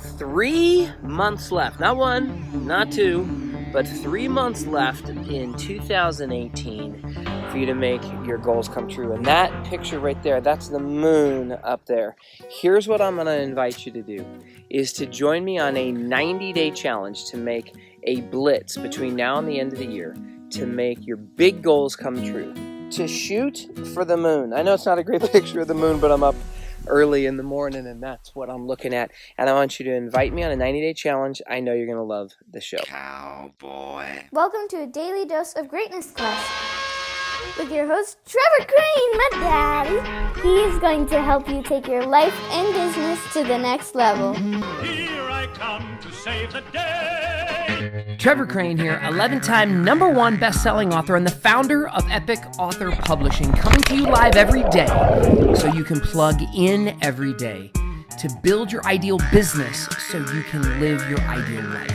3 months left. Not one, not two, but 3 months left in 2018 for you to make your goals come true. And that picture right there, that's the moon up there. Here's what I'm going to invite you to do, is to join me on a 90-day challenge to make a blitz between now and the end of the year to make your big goals come true. To shoot for the moon. I know it's not a great picture of the moon, but I'm up early in the morning and that's what I'm looking at. And I want you to invite me on a 90-day challenge. I know you're going to love the show. Cowboy. Welcome to a daily dose of greatness quest with your host, Trevor Crane, my daddy. He is going to help you take your life and business to the next level. Here I come to save the day. Trevor Crane here, 11-time #1 best-selling author and the founder of Epic Author Publishing, coming to you live every day so you can plug in every day to build your ideal business so you can live your ideal life.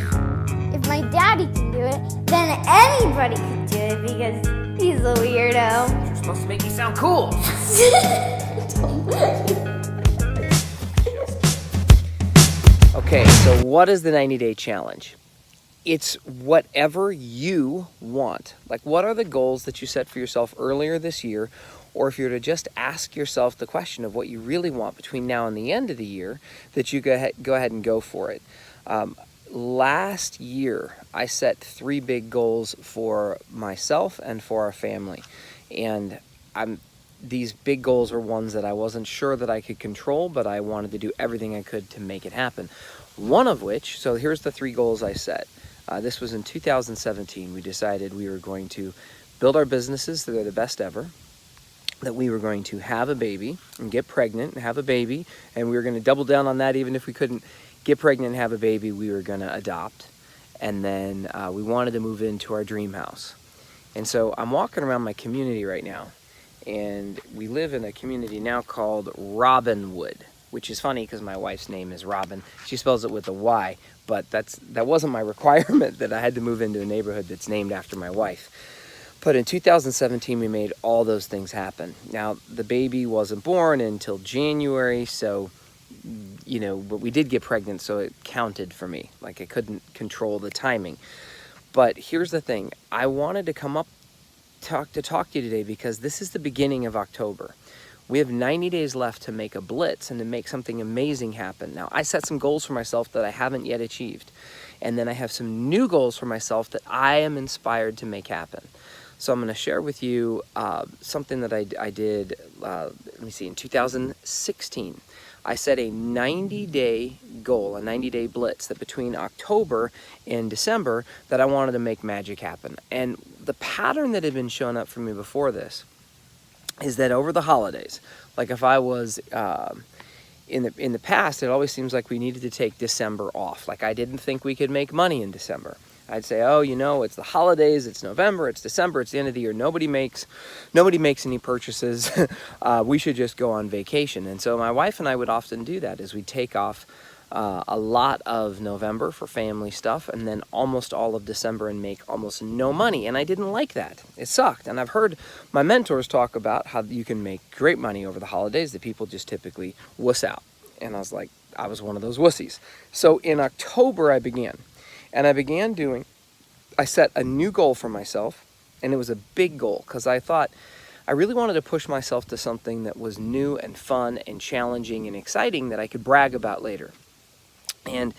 If my daddy can do it, then anybody can do it because he's a weirdo. You're supposed to make me sound cool. Okay, so what is the 90-day challenge? It's whatever you want. Like, what are the goals that you set for yourself earlier this year? Or if you're to just ask yourself the question of what you really want between now and the end of the year, that you go ahead and go for it. Last year, I set 3 big goals for myself and for our family. And these big goals were ones that I wasn't sure that I could control, but I wanted to do everything I could to make it happen. One of which, so here's the 3 goals I set. This was in 2017. We decided we were going to build our businesses so they're the best ever, that we were going to have a baby and get pregnant and have a baby, and we were going to double down on that. Even if we couldn't get pregnant and have a baby, we were going to adopt. And then we wanted to move into our dream house. And so I'm walking around my community right now, and we live in a community now called Robinwood, which is funny because my wife's name is Robin. She spells it with a Y, but that wasn't my requirement, that I had to move into a neighborhood that's named after my wife. But in 2017, we made all those things happen. Now, the baby wasn't born until January, so, but we did get pregnant, so it counted for me. Like, I couldn't control the timing. But here's the thing. I wanted to come up to talk to you today because this is the beginning of October. We have 90 days left to make a blitz and to make something amazing happen. Now, I set some goals for myself that I haven't yet achieved. And then I have some new goals for myself that I am inspired to make happen. So I'm going to share with you something that I did, in 2016. I set a 90-day goal, a 90-day blitz, that between October and December that I wanted to make magic happen. And the pattern that had been showing up for me before this is that over the holidays, like if I was in the past, it always seems like we needed to take December off. Like, I didn't think we could make money in December. I'd say, it's the holidays, it's November, it's December, it's the end of the year. Nobody makes any purchases. We should just go on vacation. And so my wife and I would often do that, is we'd take off a lot of November for family stuff, and then almost all of December and make almost no money. And I didn't like that. It sucked. And I've heard my mentors talk about how you can make great money over the holidays, that people just typically wuss out. And I was one of those wussies. So in October, I began I set a new goal for myself, and it was a big goal because I thought I really wanted to push myself to something that was new and fun and challenging and exciting that I could brag about later. And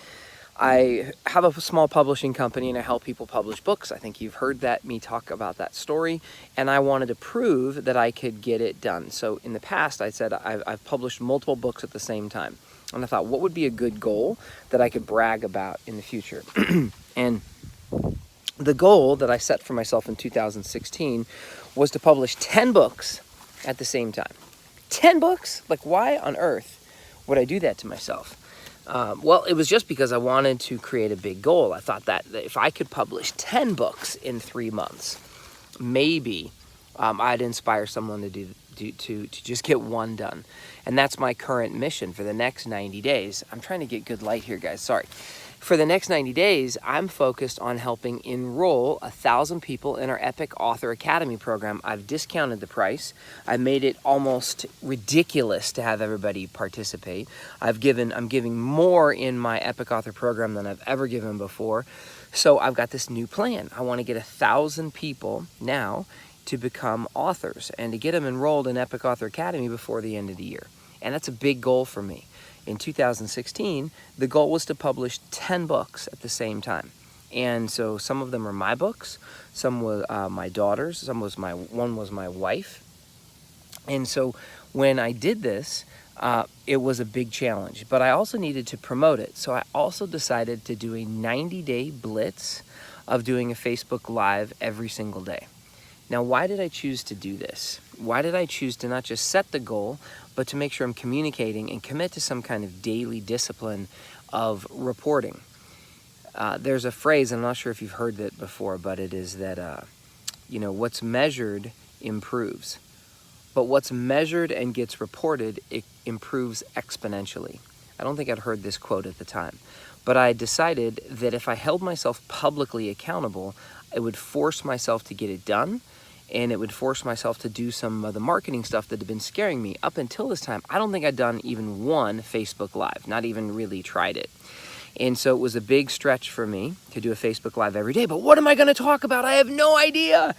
I have a small publishing company, and I help people publish books. I think you've heard me talk about that story, and I wanted to prove that I could get it done. So in the past, I said I've published multiple books at the same time. And I thought, what would be a good goal that I could brag about in the future? And the goal that I set for myself in 2016 was to publish 10 books at the same time. 10 books? Like, why on earth would I do that to myself? Well, it was just because I wanted to create a big goal. I thought that if I could publish 10 books in 3 months, maybe I'd inspire someone to to just get one done. And that's my current mission for the next 90 days. I'm trying to get good light here, guys. Sorry. For the next 90 days, I'm focused on helping enroll 1,000 people in our Epic Author Academy program. I've discounted the price. I made it almost ridiculous to have everybody participate. I'm giving more in my Epic Author program than I've ever given before. So I've got this new plan. I want to get 1,000 people now to become authors and to get them enrolled in Epic Author Academy before the end of the year. And that's a big goal for me. In 2016, the goal was to publish 10 books at the same time. And so some of them are my books, some were my daughter's, one was my wife. And so when I did this, it was a big challenge, but I also needed to promote it. So I also decided to do a 90-day blitz of doing a Facebook Live every single day. Now, why did I choose to do this? Why did I choose to not just set the goal, but to make sure I'm communicating and commit to some kind of daily discipline of reporting? There's a phrase, I'm not sure if you've heard it before, but it is that, what's measured improves. But what's measured and gets reported, it improves exponentially. I don't think I'd heard this quote at the time, but I decided that if I held myself publicly accountable, it would force myself to get it done, and it would force myself to do some of the marketing stuff that had been scaring me. Up until this time, I don't think I'd done even one Facebook Live, not even really tried it. And so it was a big stretch for me to do a Facebook Live every day, but what am I going to talk about? I have no idea,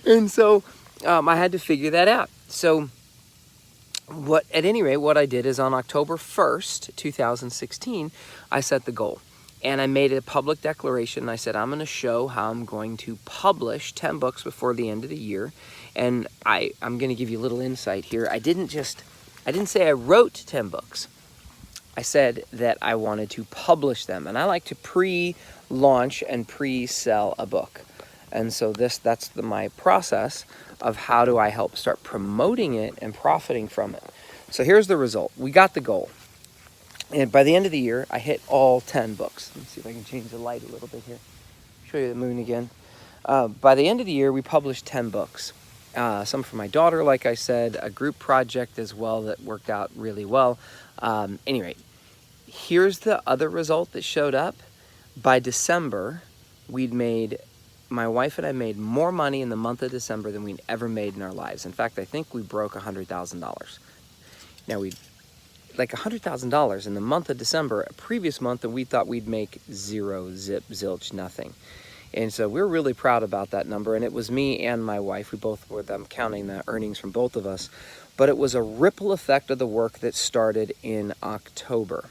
And so I had to figure that out. So at any rate, what I did is on October 1st, 2016, I set the goal. And I made a public declaration. I said, I'm going to show how I'm going to publish 10 books before the end of the year. And I'm going to give you a little insight here. I didn't say I wrote 10 books. I said that I wanted to publish them. And I like to pre-launch and pre-sell a book. And so that's my process of how do I help start promoting it and profiting from it. So here's the result. We got the goal. And by the end of the year, I hit all 10 books. Let me see if I can change the light a little bit here. Show you the moon again. By the end of the year, we published 10 books. Some for my daughter, like I said, a group project as well that worked out really well. Anyway, here's the other result that showed up. By December, my wife and I made more money in the month of December than we'd ever made in our lives. In fact, I think we broke $100,000. Now, like $100,000 in the month of December, a previous month that we thought we'd make zero, zip, zilch, nothing. And so we're really proud about that number. And it was me and my wife. We both were counting the earnings from both of us. But it was a ripple effect of the work that started in October.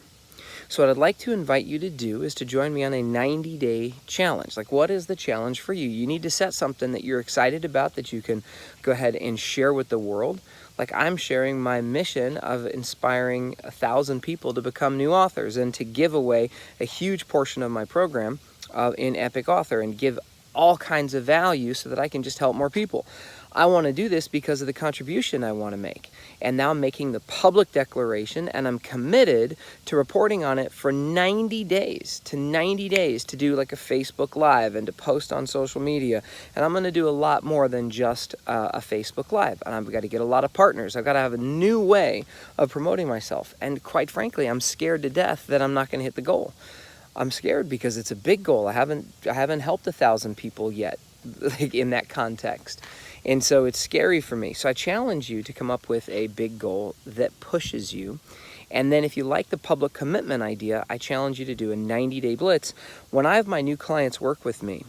So what I'd like to invite you to do is to join me on a 90-day challenge. Like, what is the challenge for you? You need to set something that you're excited about that you can go ahead and share with the world. Like, I'm sharing my mission of inspiring 1,000 people to become new authors and to give away a huge portion of my program in Epic Author and give all kinds of value so that I can just help more people. I want to do this because of the contribution I want to make. And now I'm making the public declaration, and I'm committed to reporting on it for 90 days, to do like a Facebook Live and to post on social media. And I'm going to do a lot more than just a Facebook Live. And I've got to get a lot of partners. I've got to have a new way of promoting myself. And quite frankly, I'm scared to death that I'm not going to hit the goal. I'm scared because it's a big goal. I haven't helped 1,000 people yet, like in that context. And so it's scary for me. So I challenge you to come up with a big goal that pushes you. And then if you like the public commitment idea, I challenge you to do a 90-day blitz. When I have my new clients work with me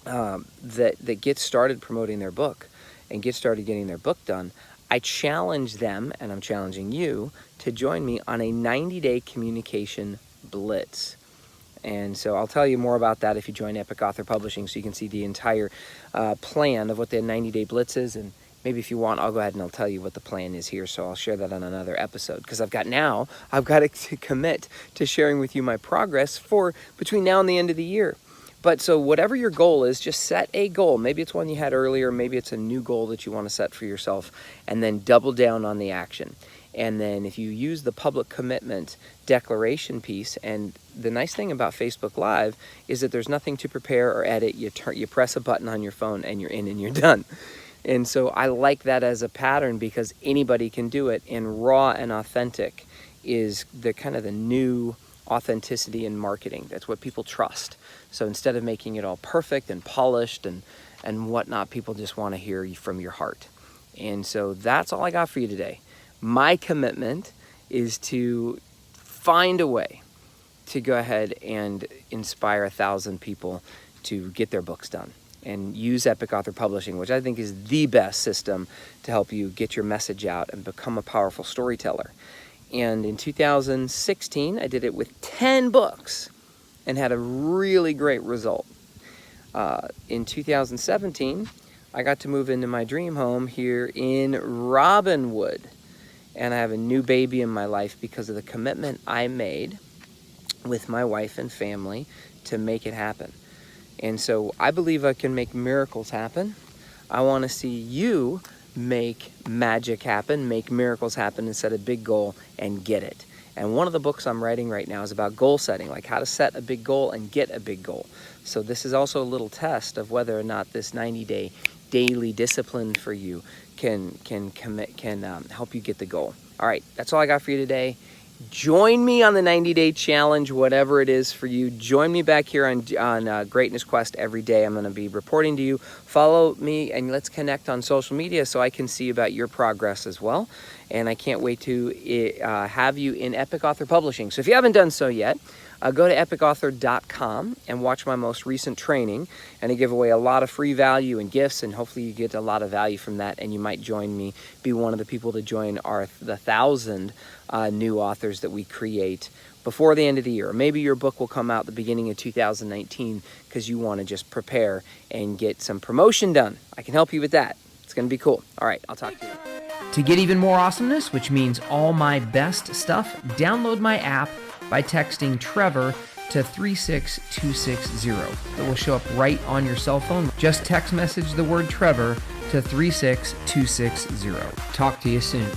that get started promoting their book and get started getting their book done, I challenge them, and I'm challenging you, to join me on a 90-day communication blitz. And so I'll tell you more about that if you join Epic Author Publishing, so you can see the entire plan of what the 90-day blitz is. And maybe if you want, I'll go ahead and I'll tell you what the plan is here. So I'll share that on another episode, because I've got to commit to sharing with you my progress for between now and the end of the year. But so whatever your goal is, just set a goal. Maybe it's one you had earlier, maybe it's a new goal that you want to set for yourself, and then double down on the action. And then if you use the public commitment declaration piece, and the nice thing about Facebook Live is that there's nothing to prepare or edit. You press a button on your phone and you're in and you're done. And so I like that as a pattern because anybody can do it, and raw and authentic is the kind of the new authenticity in marketing. That's what people trust. So instead of making it all perfect and polished and whatnot, people just want to hear from your heart. And so that's all I got for you today. My commitment is to find a way to go ahead and inspire 1,000 people to get their books done and use Epic Author Publishing, which I think is the best system to help you get your message out and become a powerful storyteller. And in 2016, I did it with 10 books and had a really great result. In 2017, I got to move into my dream home here in Robinwood. And I have a new baby in my life because of the commitment I made with my wife and family to make it happen. And so I believe I can make miracles happen. I want to see you make magic happen, make miracles happen, and set a big goal and get it. And one of the books I'm writing right now is about goal setting, like how to set a big goal and get a big goal. So this is also a little test of whether or not this 90-day daily discipline for you can help you get the goal. All right, that's all I got for you today. Join me on the 90-day challenge, whatever it is for you. Join me back here on Greatness Quest every day. I'm going to be reporting to you. Follow me and let's connect on social media so I can see about your progress as well. And I can't wait to have you in Epic Author Publishing. So if you haven't done so yet, go to epicauthor.com and watch my most recent training. And I give away a lot of free value and gifts, and hopefully you get a lot of value from that, and you might join me, be one of the people to join the 1,000 new authors that we create before the end of the year. Maybe your book will come out the beginning of 2019 because you want to just prepare and get some promotion done. I can help you with that. It's going to be cool. All right, I'll talk to you. To get even more awesomeness, which means all my best stuff, download my app by texting Trevor to 36260. It will show up right on your cell phone. Just text message the word Trevor to 36260. Talk to you soon.